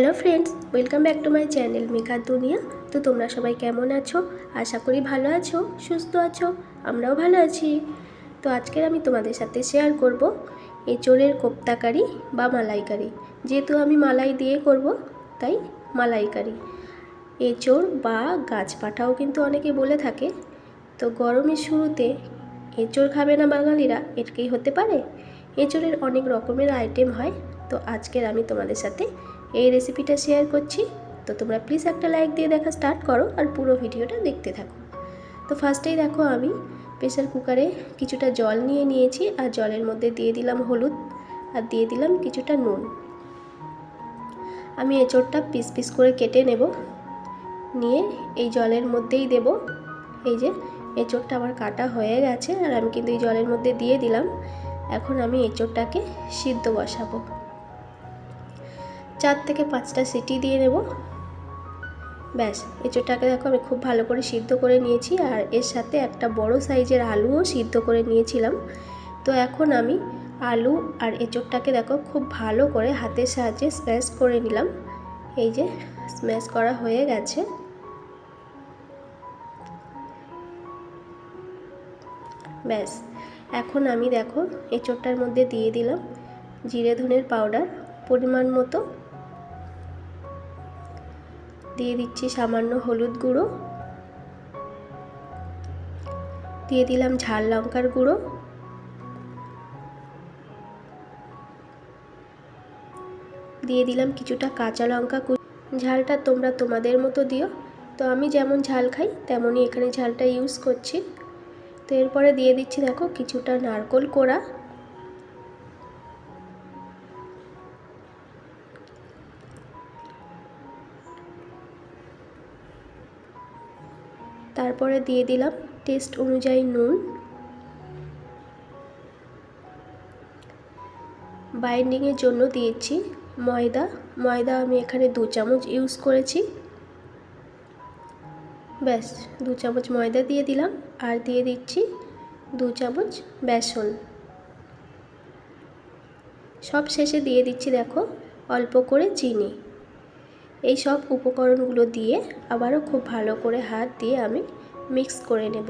Hello friends, welcome back to my channel maker দুনিয়া। তো তোমরা সবাই কেমন আছো? আশা করি ভালো আছো, সুস্থ আছো। আমরাও ভালো আছি। তো আজকের আমি তোমাদের সাথে শেয়ার করব এঁচোড়ের কোপ্তাকারি বা মালাইকারি। যেহেতু আমি মালাই দিয়ে করব, তাই মালাইকারি। এঁচোড় বা গাছপাঠাও কিন্তু অনেকে বলে থাকে। তো গরমের শুরুতে এঁচোড় খাবে না বাঙালিরা, এটাকেই হতে পারে? এঁচোড়ের অনেক রকমের আইটেম হয়। তো আজকের আমি তোমাদের সাথে এই রেসিপিটা শেয়ার করছি। তো তোমরা প্লিজ একটা লাইক দিয়ে দেখা স্টার্ট করো আর পুরো ভিডিওটা দেখতে থাকো। তো ফার্স্টেই দেখো আমি প্রেসার কুকারে কিছুটা জল নিয়েছি আর জলের মধ্যে দিয়ে দিলাম হলুদ আর দিয়ে দিলাম কিছুটা নুন। আমি এঁচোড়টা পিস পিস করে কেটে নেব, নিয়ে এই জলের মধ্যেই দেব। এই যে এঁচোড়টা আমার কাটা হয়ে গেছে আর আমি কিন্তু এই জলের মধ্যে দিয়ে দিলাম। এখন আমি এঁচোড়টাকে সিদ্ধ বসাবো। 4 থেকে 5টা সিটি দিয়ে নেব। ব্যাস, এঁচোড়টাকে দেখো আমি খুব ভালো করে সিদ্ধ করে নিয়েছি আর এর সাথে একটা বড় সাইজের আলুও সিদ্ধ করে নিয়েছিলাম। তো এখন আমি আলু আর এঁচোড়টাকে দেখো খুব ভালো করে হাতের সাহায্যে স্ম্যাশ করে নিলাম। এই যে স্ম্যাশ করা হয়ে গেছে। ব্যাস, এখন আমি দেখো এঁচোড়টার মধ্যে দিয়ে দিলাম জিরে ধনের পাউডার পরিমাণ মতো, দিয়ে দিচ্ছি সামান্য হলুদ গুঁড়ো, দিয়ে দিলাম ঝাল লঙ্কার গুঁড়ো, দিয়ে দিলাম কিছুটা কাঁচা লঙ্কা কুচি। ঝালটা তোমরা তোমাদের মতো দিও। তো আমি যেমন ঝাল খাই তেমনই এখানে ঝালটা ইউজ করছি। তো এরপরে দিয়ে দিচ্ছি দেখো কিছুটা নারকেল কোড়া, তারপরে দিয়ে দিলাম টেস্ট অনুযায়ী নুন। বাইন্ডিংয়ের জন্য দিয়েছি ময়দা আমি এখানে 2 চামচ ইউজ করেছি। ব্যাস, 2 চামচ ময়দা দিয়ে দিলাম আর দিয়ে দিচ্ছি 2 চামচ বেসন। সব শেষে দিয়ে দিচ্ছি দেখো অল্প করে চিনি। এই সব উপকরণগুলো দিয়ে আবারও খুব ভালো করে হাত দিয়ে আমি মিক্স করে নেব।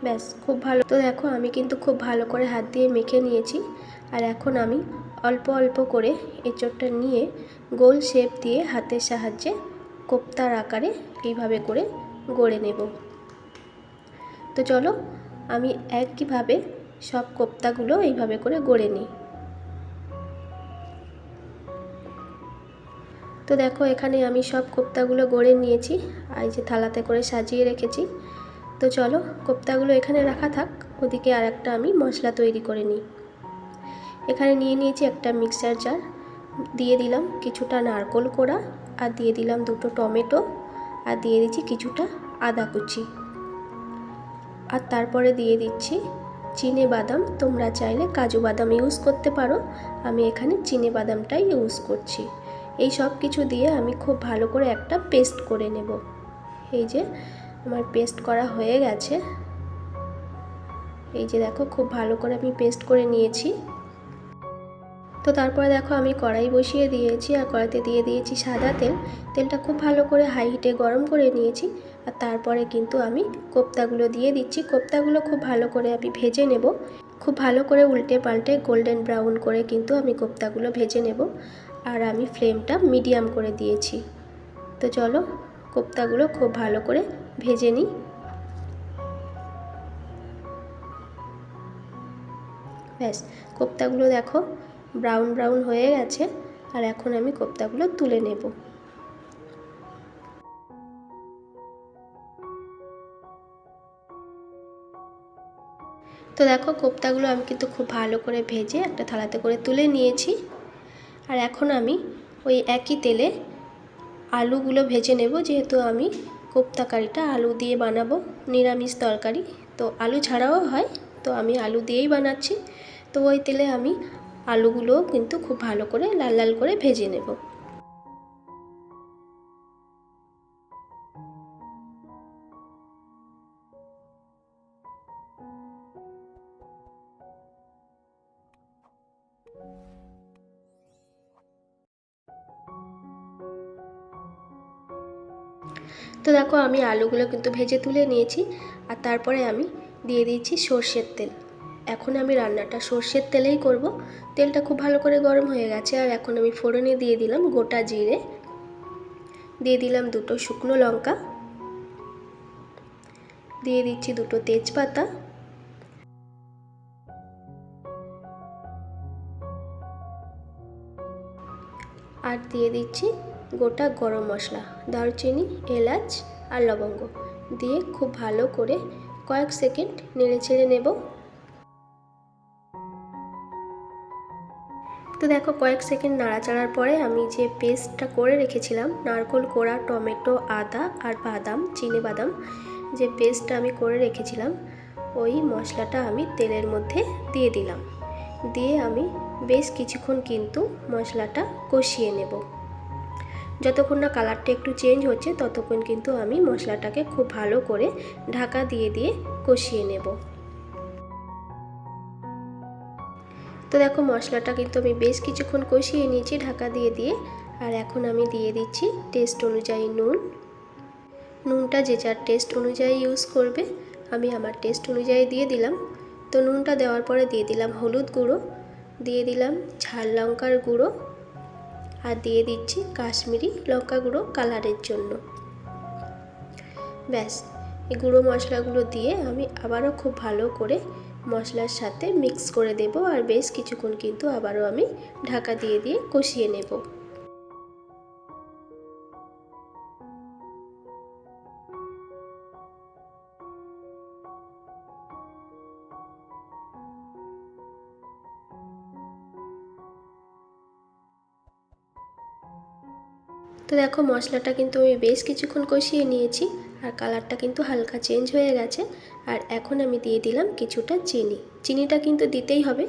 ব্যাস, খুব ভালো। তো দেখো আমি কিন্তু খুব ভালো করে হাত দিয়ে মেখে নিয়েছি আর এখন আমি অল্প অল্প করে এঁচোড়টা নিয়ে গোল শেপ দিয়ে হাতের সাহায্যে কোপ্তার আকারে এইভাবে করে গড়ে নেব। তো চলো আমি একইভাবে সব কোপ্তাগুলো এইভাবে করে গড়ে নিই। তো দেখো এখানে আমি সব কোপ্তাগুলো গড়ে নিয়েছি আর এই যে থালাতে করে সাজিয়ে রেখেছি। তো চলো কোপ্তাগুলো এখানে রাখা থাক, ওদিকে আর একটা আমি মশলা তৈরি করে নিই। এখানে নিয়ে নিয়েছি একটা মিক্সার জার, দিয়ে দিলাম কিছুটা নারকেল কোড়া আর দিয়ে দিলাম 2টো টমেটো আর দিয়ে দিচ্ছি কিছুটা আদা কুচি আর তারপরে দিয়ে দিচ্ছি চিনে বাদাম। তোমরা চাইলে কাজু বাদাম ইউজ করতে পারো, আমি এখানে চিনে বাদামটাই ইউজ করছি। এই সব কিছু দিয়ে আমি খুব ভালো করে একটা পেস্ট করে নেব। এই যে আমার পেস্ট করা হয়ে গেছে। এই যে দেখো খুব ভালো করে আমি পেস্ট করে নিয়েছি। তো তারপরে দেখো আমি কড়াই বসিয়ে দিয়েছি আর কড়াইতে দিয়ে দিয়েছি সাদা তেল। তেলটা খুব ভালো করে হাই হিটে গরম করে নিয়েছি আর তারপরে কিন্তু আমি কোপ্তাগুলো দিয়ে দিচ্ছি। কোপ্তাগুলো খুব ভালো করে আমি ভেজে নেব। খুব ভালো করে উল্টে পাল্টে গোল্ডেন ব্রাউন করে কিন্তু আমি কোপ্তাগুলো ভেজে নেব আর আমি ফ্লেমটা মিডিয়াম করে দিয়েছি। তো চলো কোপ্তাগুলো খুব ভালো করে ভেজে নিই। ব্যাস, কোপ্তাগুলো দেখো ব্রাউন ব্রাউন হয়ে গেছে আর এখন আমি কোপ্তাগুলো তুলে নেব। তো দেখো কোপ্তাগুলো আমি কিন্তু খুব ভালো করে ভেজে একটা থালাতে করে তুলে নিয়েছি আর এখন আমি ওই একই তেলে আলুগুলো ভেজে নেব। যেহেতু আমি কোপ্তা কারিটা আলু দিয়ে বানাবো, নিরামিষ তরকারি, তো আলু ছাড়াও হয়, তো আমি আলু দিয়েই বানাচ্ছি। তো ওই তেলে আমি আলুগুলোও কিন্তু খুব ভালো করে লাল লাল করে ভেজে নেব। তো দেখো আমি আলুগুলো কিন্তু ভেজে তুলে নিয়েছি, আর তারপরে আমি দিয়ে দিচ্ছি সর্ষের তেল। এখন আমি রান্নাটা সর্ষের তেলেই করব। তেলটা খুব ভালো করে গরম হয়ে গেছে, আর এখন আমি ফোড়নে দিয়ে দিলাম গোটা জিরে, দিয়ে দিলাম 2টো শুকনো লঙ্কা, দিয়ে দিচ্ছি 2টো তেজপাতা, আর দিয়ে দিচ্ছি গোটা গরম মশলা, দারচিনি, এলাচ আর লবঙ্গ দিয়ে খুব ভালো করে কয়েক সেকেন্ড নেড়ে ছেড়ে নেব। তো দেখো কয়েক সেকেন্ড নাড়াচাড়ার পরে আমি যে পেস্টটা করে রেখেছিলাম, নারকেল কোড়া, টমেটো, আদা আর বাদাম, চিনি বাদাম, যে পেস্টটা আমি করে রেখেছিলাম, ওই মশলাটা আমি তেলের মধ্যে দিয়ে দিলাম। দিয়ে আমি বেশ কিছুক্ষণ কিন্তু মশলাটা কষিয়ে নেব। যতক্ষণ না কালারটা একটু চেঞ্জ হচ্ছে ততক্ষণ কিন্তু আমি মশলাটাকে খুব ভালো করে ঢাকা দিয়ে দিয়ে কষিয়ে নেব। তো দেখো মশলাটা কিন্তু আমি বেশ কিছুক্ষণ কষিয়ে নিয়েছি ঢাকা দিয়ে দিয়ে। আর এখন আমি দিয়ে দিচ্ছি টেস্ট অনুযায়ী নুন। নুনটা যে যার টেস্ট অনুযায়ী ইউজ করবে, আমি আমার টেস্ট অনুযায়ী দিয়ে দিলাম। তো নুনটা দেওয়ার পরে দিয়ে দিলাম হলুদ গুঁড়ো, দিয়ে দিলাম ঝাল লঙ্কার গুঁড়ো, আর দিয়ে দিচ্ছি কাশ্মীরি লঙ্কা গুঁড়ো কালারের জন্য। ব্যাস, এই গুঁড়ো মশলাগুলো দিয়ে আমি আবারও খুব ভালো করে মশলার সাথে মিক্স করে দেব, আর বেশ কিছুক্ষণ কিন্তু আবারও আমি ঢাকা দিয়ে দিয়ে কষিয়ে নেব। তো দেখো মশলাটা কিন্তু আমি বেশ কিছুক্ষণ কষিয়ে নিয়েছি, আর কালারটা কিন্তু হালকা চেঞ্জ হয়ে গেছে। আর এখন আমি দিয়ে দিলাম কিছুটা চিনি। চিনিটা কিন্তু দিতেই হবে,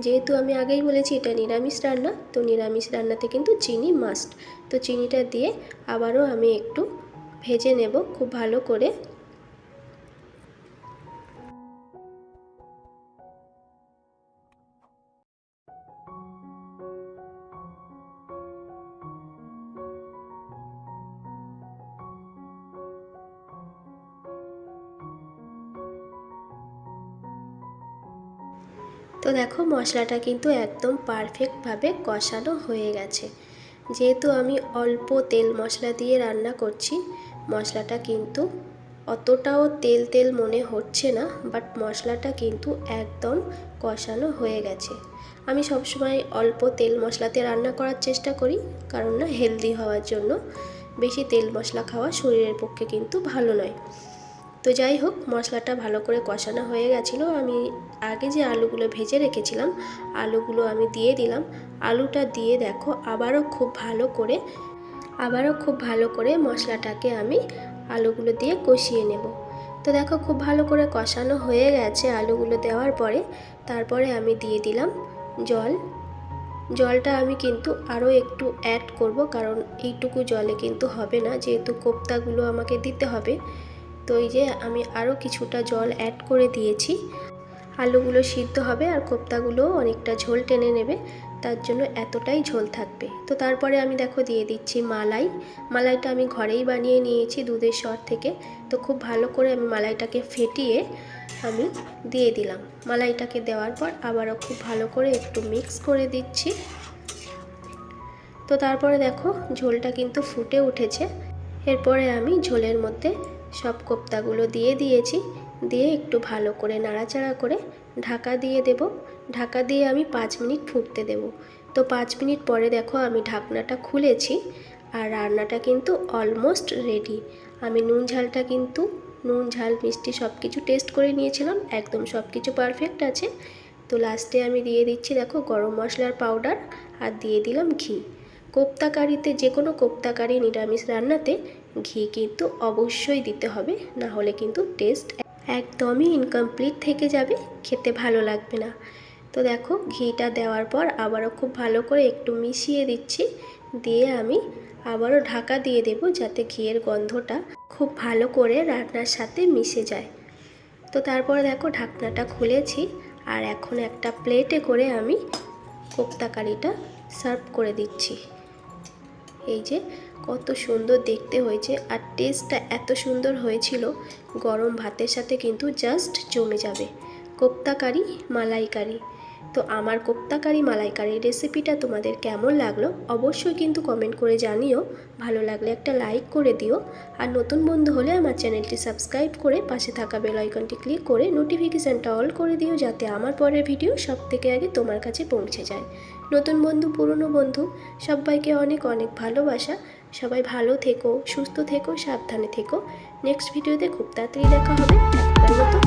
যেহেতু আমি আগেই বলেছি এটা নিরামিষ রান্না, তো নিরামিষ রান্নাতে কিন্তু চিনি মাস্ট। তো চিনিটা দিয়ে আবারও আমি একটু ভেজে নেব খুব ভালো করে। তো দেখো মশলাটা কিন্তু একদম পারফেক্টভাবে কষানো হয়ে গেছে। যেহেতু আমি অল্প তেল মশলা দিয়ে রান্না করছি, মশলাটা কিন্তু অতটাও তেল তেল মনে হচ্ছে না, বাট মশলাটা কিন্তু একদম কষানো হয়ে গেছে। আমি সবসময় অল্প তেল মশলাতে রান্না করার চেষ্টা করি, কারণ না হেলদি হওয়ার জন্য। বেশি তেল মশলা খাওয়া শরীরের পক্ষে কিন্তু ভালো নয়। তো যাই হোক, মশলাটা ভালো করে কষানো হয়ে গেছিলো। আমি আগে যে আলুগুলো ভেজে রেখেছিলাম, আলুগুলো আমি দিয়ে দিলাম। আলুটা দিয়ে দেখো আবারও খুব ভালো করে মশলাটাকে আমি আলুগুলো দিয়ে কষিয়ে নেব। তো দেখো খুব ভালো করে কষানো হয়ে গেছে আলুগুলো দেওয়ার পরে। তারপরে আমি দিয়ে দিলাম জল। জলটা আমি কিন্তু আরও একটু অ্যাড করব, কারণ এইটুকু জলে কিন্তু হবে না, যেহেতু কোপ্তাগুলো আমাকে দিতে হবে। তো এই যে আমি আরও কিছুটা জল অ্যাড করে দিয়েছি। আলুগুলো সিদ্ধ হবে আর কোপ্তাগুলোও অনেকটা ঝোল টেনে নেবে, তার জন্য এতটাই ঝোল থাকবে। তো তারপরে আমি দেখো দিয়ে দিচ্ছি মালাই। মালাইটা আমি ঘরেই বানিয়ে নিয়েছি দুধের সর থেকে। তো খুব ভালো করে আমি মালাইটাকে ফেটিয়ে আমি দিয়ে দিলাম। মালাইটাকে দেওয়ার পর আবারও খুব ভালো করে একটু মিক্স করে দিচ্ছি। তো তারপরে দেখো ঝোলটা কিন্তু ফুটে উঠেছে। এরপরে আমি ঝোলের মধ্যে সব কোপ্তাগুলো দিয়ে দিয়েছি, দিয়ে একটু ভালো করে নাড়াচাড়া করে ঢাকা দিয়ে দেব। ঢাকা দিয়ে আমি 5 মিনিট ফুটতে দেব। তো 5 মিনিট পরে দেখো আমি ঢাকনাটা খুলেছি, আর রান্নাটা কিন্তু অলমোস্ট রেডি। আমি নুন ঝাল মিষ্টি সব কিছু টেস্ট করে নিয়েছিলাম, একদম সব কিছু পারফেক্ট আছে। তো লাস্টে আমি দিয়ে দিচ্ছি দেখো গরম মশলার পাউডার, আর দিয়ে দিলাম ঘি। কোপ্তা কারিতে, যে কোনো কোপ্তা কারি নিরামিষ রান্নাতে ঘি কিন্তু অবশ্যই দিতে হবে, না হলে কিন্তু টেস্ট একদমই ইনকমপ্লিট থেকে যাবে, খেতে ভালো লাগবে না। তো দেখো ঘিটা দেওয়ার পর আবারও খুব ভালো করে একটু মিশিয়ে দিচ্ছি, দিয়ে আমি আবারও ঢাকা দিয়ে দেব, যাতে ঘিয়ের গন্ধটা খুব ভালো করে রান্নার সাথে মিশে যায়। তো তারপর দেখো ঢাকনাটা খুলেছি, আর এখন একটা প্লেটে করে আমি কোপ্তা কারিটা সার্ভ করে দিচ্ছি। এই যে কত সুন্দর দেখতে হয়েছে আর টেস্টটা এত সুন্দর হয়েছিল, গরম ভাতের সাথে কিন্তু জাস্ট জমে যাবে। কোপ্তা কারি মালাই কারি। তো আমার কোপ্তা কারি মালাই কারির রেসিপিটা তোমাদের কেমন লাগলো অবশ্যই কিন্তু কমেন্ট করে জানিও। ভালো লাগলে একটা লাইক করে দিও, আর নতুন বন্ধু হলে আমার চ্যানেলটি সাবস্ক্রাইব করে পাশে থাকা বেল আইকনটি ক্লিক করে নোটিফিকেশানটা অল করে দিও, যাতে আমার পরের ভিডিও সবথেকে আগে তোমার কাছে পৌঁছে যায়। নতুন বন্ধু পুরনো বন্ধু সবাইকে অনেক অনেক ভালোবাসা। সবাই ভালো থেকো, সুস্থ থেকো, সাবধানে থেকো। নেক্সট ভিডিওতে খুব তাড়াতাড়ি দেখা হবে। এখনকার মতো